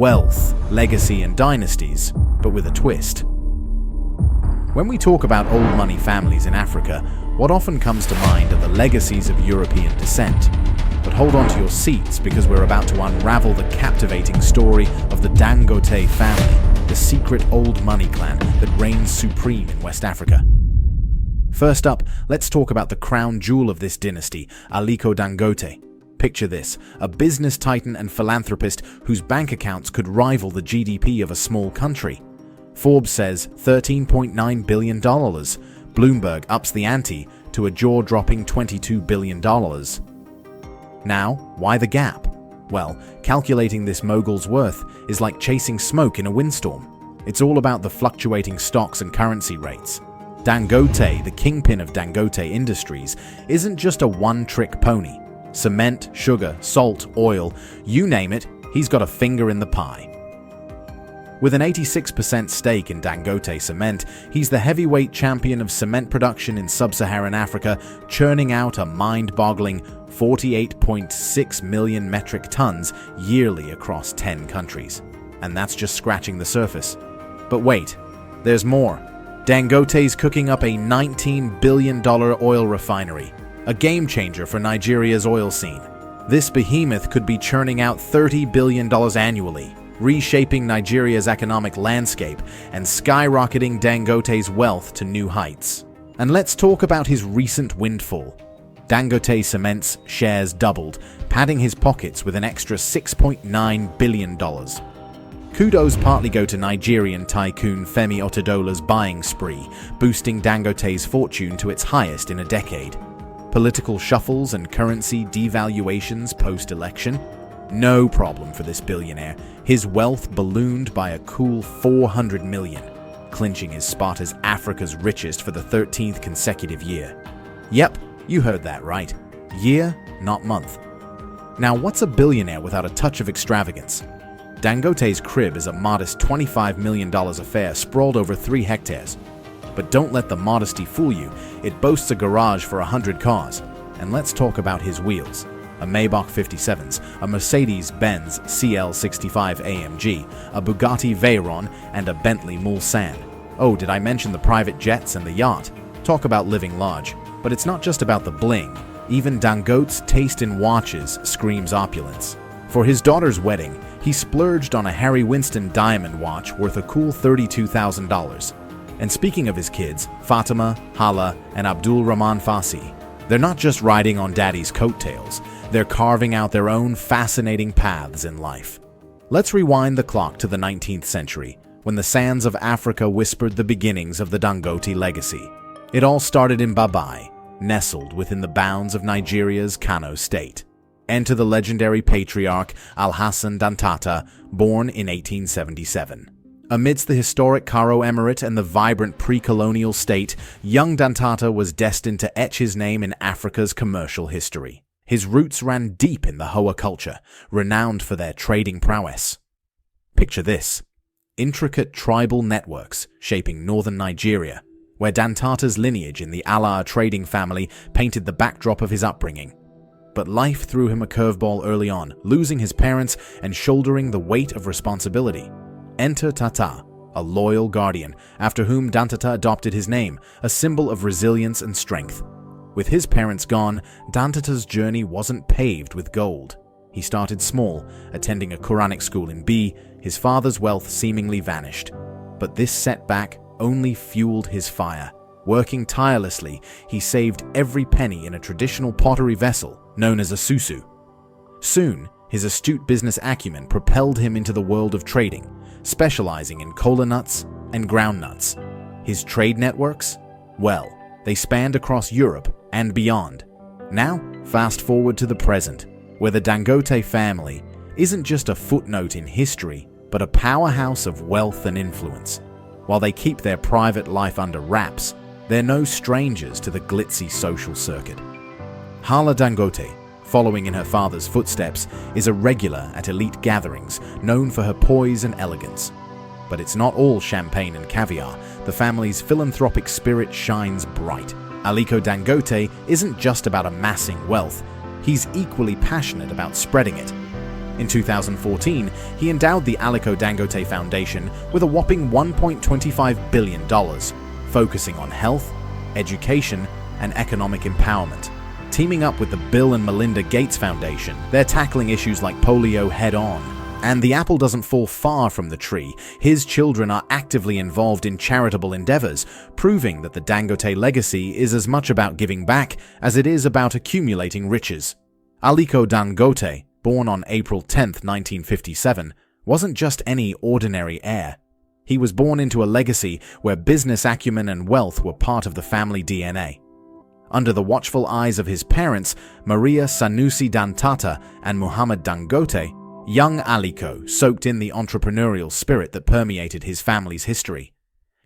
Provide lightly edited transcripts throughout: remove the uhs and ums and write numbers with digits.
wealth, legacy, and dynasties, but with a twist. When we talk about old money families in Africa, what often comes to mind are the legacies of European descent. But hold on to your seats because we're about to unravel the captivating story of the Dangote family, the secret old money clan that reigns supreme in West Africa. First up, let's talk about the crown jewel of this dynasty, Aliko Dangote. Picture this, a business titan and philanthropist whose bank accounts could rival the GDP of a small country. Forbes says $13.9 billion. Bloomberg ups the ante to a jaw-dropping $22 billion. Now, why the gap? Well, calculating this mogul's worth is like chasing smoke in a windstorm. It's all about the fluctuating stocks and currency rates. Dangote, the kingpin of Dangote Industries, isn't just a one-trick pony. Cement, sugar, salt, oil, you name it, he's got a finger in the pie. With an 86% stake in Dangote Cement, he's the heavyweight champion of cement production in sub-Saharan Africa, churning out a mind-boggling 48.6 million metric tons yearly across 10 countries. And that's just scratching the surface. But wait, there's more. Dangote's cooking up a $19 billion oil refinery, a game-changer for Nigeria's oil scene. This behemoth could be churning out $30 billion annually, reshaping Nigeria's economic landscape and skyrocketing Dangote's wealth to new heights. And let's talk about his recent windfall. Dangote Cement's shares doubled, padding his pockets with an extra $6.9 billion. Kudos partly go to Nigerian tycoon Femi Otedola's buying spree, boosting Dangote's fortune to its highest in a decade. Political shuffles and currency devaluations post-election? No problem for this billionaire. His wealth ballooned by a cool $400 million, clinching his spot as Africa's richest for the 13th consecutive year. Yep, you heard that right. Year, not month. Now, what's a billionaire without a touch of extravagance? Dangote's crib is a modest $25 million affair sprawled over 3 hectares. But don't let the modesty fool you. It boasts a garage for 100 cars. And let's talk about his wheels. A Maybach 57s, a Mercedes-Benz CL65 AMG, a Bugatti Veyron, and a Bentley Mulsanne. Oh, did I mention the private jets and the yacht? Talk about living large. But it's not just about the bling. Even Dangote's taste in watches screams opulence. For his daughter's wedding, he splurged on a Harry Winston diamond watch worth a cool $32,000. And speaking of his kids, Fatima, Hala, and Abdul Rahman Fassi, they're not just riding on daddy's coattails. They're carving out their own fascinating paths in life. Let's rewind the clock to the 19th century, when the sands of Africa whispered the beginnings of the Dangote legacy. It all started in Babai, nestled within the bounds of Nigeria's Kano state. Enter the legendary patriarch Alhassan Dantata, born in 1877. Amidst the historic Cairo Emirate and the vibrant pre-colonial state, young Dantata was destined to etch his name in Africa's commercial history. His roots ran deep in the Hoa culture, renowned for their trading prowess. Picture this: intricate tribal networks shaping northern Nigeria, where Dantata's lineage in the Ala trading family painted the backdrop of his upbringing. But life threw him a curveball early on, losing his parents and shouldering the weight of responsibility. Enter Tata, a loyal guardian, after whom Dantata adopted his name, a symbol of resilience and strength. With his parents gone, Dantata's journey wasn't paved with gold. He started small, attending a Quranic school in B. His father's wealth seemingly vanished. But this setback only fueled his fire. Working tirelessly, he saved every penny in a traditional pottery vessel known as a susu. Soon, his astute business acumen propelled him into the world of trading, specializing in kola nuts and ground nuts. His trade networks? Well, they spanned across Europe and beyond. Now, fast forward to the present, where the Dangote family isn't just a footnote in history, but a powerhouse of wealth and influence. While they keep their private life under wraps, they're no strangers to the glitzy social circuit. Hala Dangote, following in her father's footsteps, is a regular at elite gatherings, known for her poise and elegance. But it's not all champagne and caviar. The family's philanthropic spirit shines bright. Aliko Dangote isn't just about amassing wealth, he's equally passionate about spreading it. In 2014, he endowed the Aliko Dangote Foundation with a whopping $1.25 billion, focusing on health, education, and economic empowerment. Teaming up with the Bill and Melinda Gates Foundation, they're tackling issues like polio head-on. And the apple doesn't fall far from the tree. His children are actively involved in charitable endeavors, proving that the Dangote legacy is as much about giving back as it is about accumulating riches. Aliko Dangote, born on April 10, 1957, wasn't just any ordinary heir. He was born into a legacy where business acumen and wealth were part of the family DNA. Under the watchful eyes of his parents, Maria Sanusi Dantata and Muhammad Dangote, young Aliko soaked in the entrepreneurial spirit that permeated his family's history.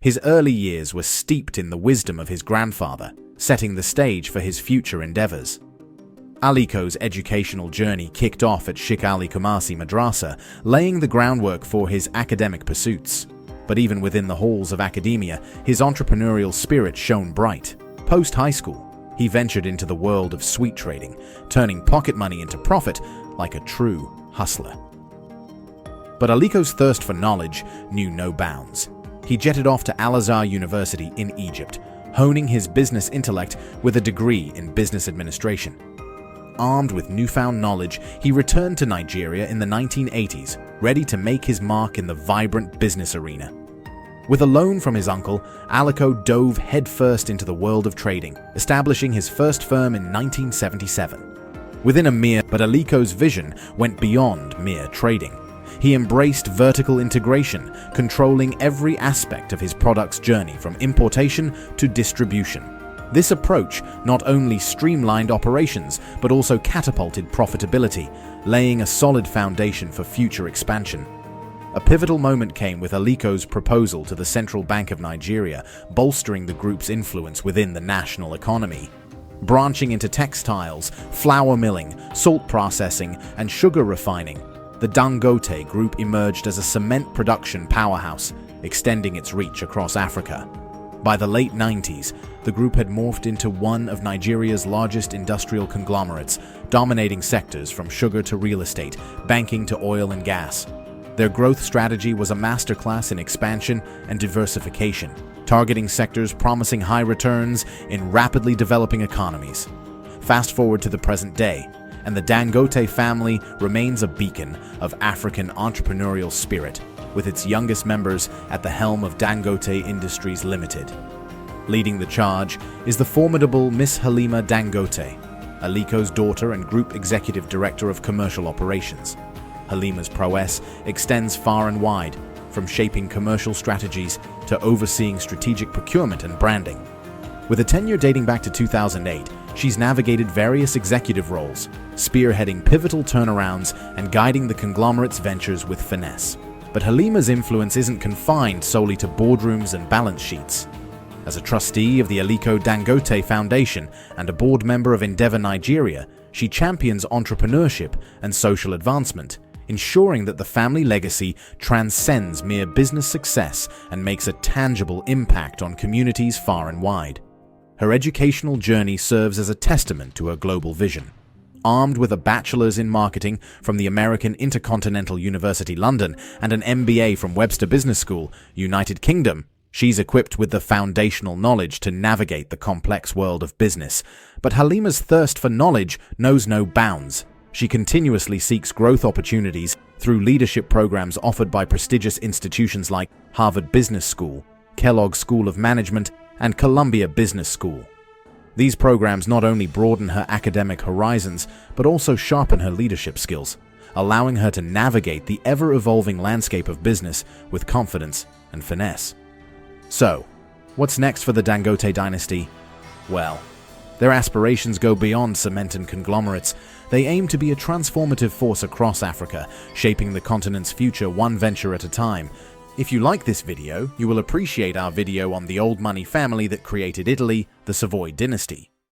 His early years were steeped in the wisdom of his grandfather, setting the stage for his future endeavors. Aliko's educational journey kicked off at Sheikh Ali Kumasi Madrasa, laying the groundwork for his academic pursuits. But even within the halls of academia, his entrepreneurial spirit shone bright. Post-high school, he ventured into the world of sweet trading, turning pocket money into profit like a true hustler. But Aliko's thirst for knowledge knew no bounds. He jetted off to Al-Azhar University in Egypt, honing his business intellect with a degree in business administration. Armed with newfound knowledge, he returned to Nigeria in the 1980s, ready to make his mark in the vibrant business arena. With a loan from his uncle, Aliko dove headfirst into the world of trading, establishing his first firm in 1977. But Aliko's vision went beyond mere trading. He embraced vertical integration, controlling every aspect of his product's journey from importation to distribution. This approach not only streamlined operations, but also catapulted profitability, laying a solid foundation for future expansion. A pivotal moment came with Aliko's proposal to the Central Bank of Nigeria, bolstering the group's influence within the national economy. Branching into textiles, flour milling, salt processing, and sugar refining, the Dangote Group emerged as a cement production powerhouse, extending its reach across Africa. By the late 90s, the group had morphed into one of Nigeria's largest industrial conglomerates, dominating sectors from sugar to real estate, banking to oil and gas. Their growth strategy was a masterclass in expansion and diversification, targeting sectors promising high returns in rapidly developing economies. Fast forward to the present day, and the Dangote family remains a beacon of African entrepreneurial spirit, with its youngest members at the helm of Dangote Industries Limited. Leading the charge is the formidable Miss Halima Dangote, Aliko's daughter and Group Executive Director of Commercial Operations. Halima's prowess extends far and wide, from shaping commercial strategies to overseeing strategic procurement and branding. With a tenure dating back to 2008, she's navigated various executive roles, spearheading pivotal turnarounds and guiding the conglomerate's ventures with finesse. But Halima's influence isn't confined solely to boardrooms and balance sheets. As a trustee of the Aliko Dangote Foundation and a board member of Endeavor Nigeria, she champions entrepreneurship and social advancement, ensuring that the family legacy transcends mere business success and makes a tangible impact on communities far and wide. Her educational journey serves as a testament to her global vision. Armed with a bachelor's in marketing from the American Intercontinental University London and an MBA from Webster Business School, United Kingdom, she's equipped with the foundational knowledge to navigate the complex world of business. But Halima's thirst for knowledge knows no bounds. She continuously seeks growth opportunities through leadership programs offered by prestigious institutions like Harvard Business School, Kellogg School of Management, and Columbia Business School. These programs not only broaden her academic horizons, but also sharpen her leadership skills, allowing her to navigate the ever-evolving landscape of business with confidence and finesse. So, what's next for the Dangote dynasty? Well, their aspirations go beyond cement and conglomerates. They aim to be a transformative force across Africa, shaping the continent's future one venture at a time. If you like this video, you will appreciate our video on the old money family that created Italy, the Savoy dynasty.